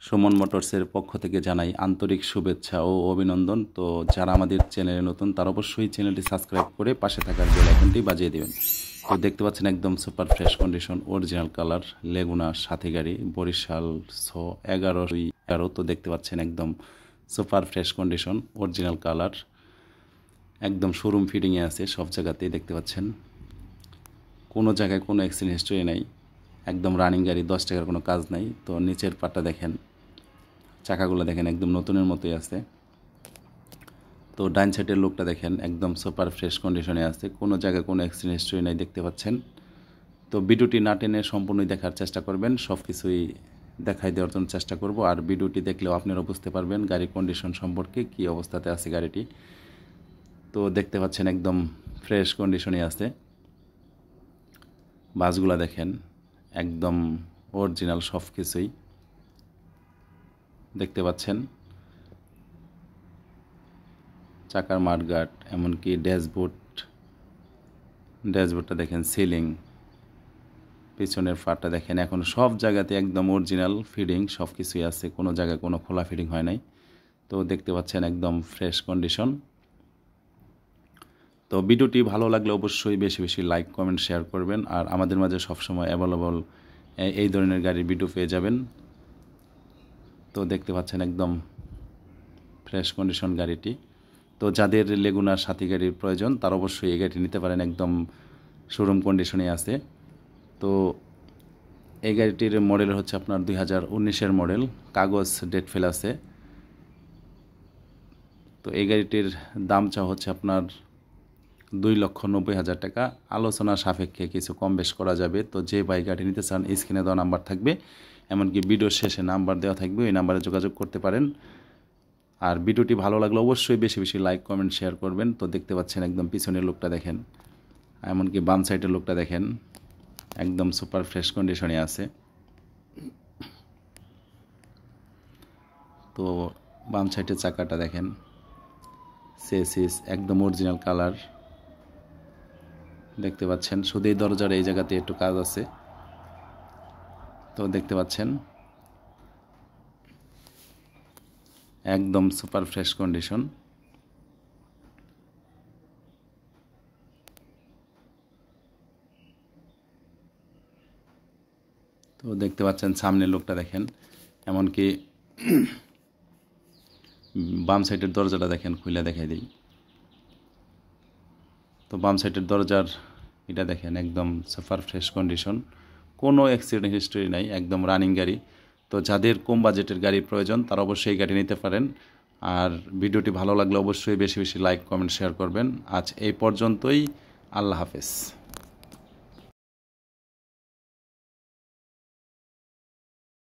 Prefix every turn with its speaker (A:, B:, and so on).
A: সুমন মোটরসের পক্ষ থেকে জানাই আন্তরিক শুভেচ্ছা ও অভিনন্দন। তো যারা আমাদের চ্যানেলে নতুন তারা অবশ্যই চ্যানেলটি সাবস্ক্রাইব করে পাশে থাকার বেল আইকনটি বাজিয়ে দেবেন। তো দেখতে পাচ্ছেন একদম super fresh condition, original colour, লেগুনা সাথী গাড়ি, বরিশাল 11 তো দেখতে পাচ্ছেন একদম super fresh condition, original colour, একদম শোরুম ফিটিংয়ে আছে। সব জায়গাতেই দেখতে পাচ্ছেন কোনো জায়গায় কোনো অ্যাক্সিডেন্ট হিস্ট্রি নেই, একদম রানিং গাড়ি, 10 টাকার কোনো কাজ নাই। তো নিচের পাটটা দেখেন, চাকাগুলো দেখেন একদম নতুনের মতোই আছে। তো ডাইন সাইডের লোকটা দেখেন একদম সুপার ফ্রেশ কন্ডিশনে আছে, কোনো জায়গায় কোনো অ্যাক্সিডেন্ট হিস্ট্রি নাই দেখতে পাচ্ছেন। তো ভিডিওটি না টেনে সম্পূর্ণই দেখার চেষ্টা করবেন, সব কিছুই দেখাই দেওয়ার জন্য চেষ্টা করব। আর ভিডিওটি দেখলেও আপনারা বুঝতে পারবেন গাড়ির কন্ডিশন সম্পর্কে, কী অবস্থাতে আছে গাড়িটি। তো দেখতে পাচ্ছেন একদম ফ্রেশ কন্ডিশনে আছে। বাসগুলো দেখেন একদম অরিজিনাল, সব কিছুই দেখতে পাচ্ছেন। চাকার মাঠগার্ড, এমনকি ড্যাশবোর্ডটা দেখেন, সিলিং, পিছনের ফাটটা দেখেন, এখন সব জায়গাতে একদম অরিজিনাল ফিডিং, সব কিছুই আছে, কোনো জায়গায় কোনো খোলা ফিডিং হয় নাই। তো দেখতে পাচ্ছেন একদম ফ্রেশ কন্ডিশন। তো ভিডিওটি ভালো লাগলে অবশ্যই বেশি বেশি লাইক, কমেন্ট, শেয়ার করবেন। আর আমাদের মাঝে সবসময় অ্যাভেলেবল এই ধরনের গাড়ির ভিডিও পেয়ে যাবেন। তো দেখতে পাচ্ছেন একদম ফ্রেশ কন্ডিশন গাড়িটি। তো যাদের লেগুনার সাথী গাড়ির প্রয়োজন তারা অবশ্যই এই গাড়িটি নিতে পারেন, একদম শোরুম কন্ডিশনে আছে। তো এই গাড়িটির মডেল হচ্ছে আপনার 2019-এর মডেল, কাগজ ডেট ফেল আছে। তো এই গাড়িটির দাম চা হচ্ছে আপনার 2,90,000 টাকা। আলোচনা সাপেক্ষে কিছু কম বেশ করা যাবে। তো যে ভাই গাড়ি নিতে চান স্ক্রিনে দেওয়া নাম্বার থাকবে, এমনকি ভিডিওর শেষে নাম্বার দেওয়া থাকবে, ওই নাম্বারে যোগাযোগ করতে পারেন। আর ভিডিওটি ভালো লাগলে অবশ্যই বেশি বেশি লাইক, কমেন্ট, শেয়ার করবেন। তো দেখতে পাচ্ছেন একদম পিছনের লোকটা দেখেন, এমনকি বাম সাইডের লোকটা দেখেন, একদম সুপার ফ্রেশ কন্ডিশনে আছে। তো বাম সাইডের চাকাটা দেখেন, চেসিস একদম অরিজিনাল কালার দেখতে পাচ্ছেন। শুধু এই দরজার এই জায়গাতে একটু কাজ আছে। তো দেখতে পাচ্ছেন একদম সুপার ফ্রেশ কন্ডিশন। তো দেখতে পাচ্ছেন সামনের লোকটা দেখেন, এমনকি বাম সাইডের দরজাটা দেখেন, খুলে দেখাই দিই। তো বাম সাইডের দরজার এটা দেখেন একদম সুপার ফ্রেশ কন্ডিশন, কোনো অ্যাক্সিডেন্ট হিস্টরি নাই, একদম রানিং গাড়ি। তো যাদের কম বাজেটের গাড়ির প্রয়োজন তারা অবশ্যই এই গাড়ি নিতে পারেন। আর ভিডিওটি ভালো লাগলে অবশ্যই বেশি বেশি লাইক, কমেন্ট, শেয়ার করবেন। আজ এই পর্যন্তই, আল্লাহ হাফেজ।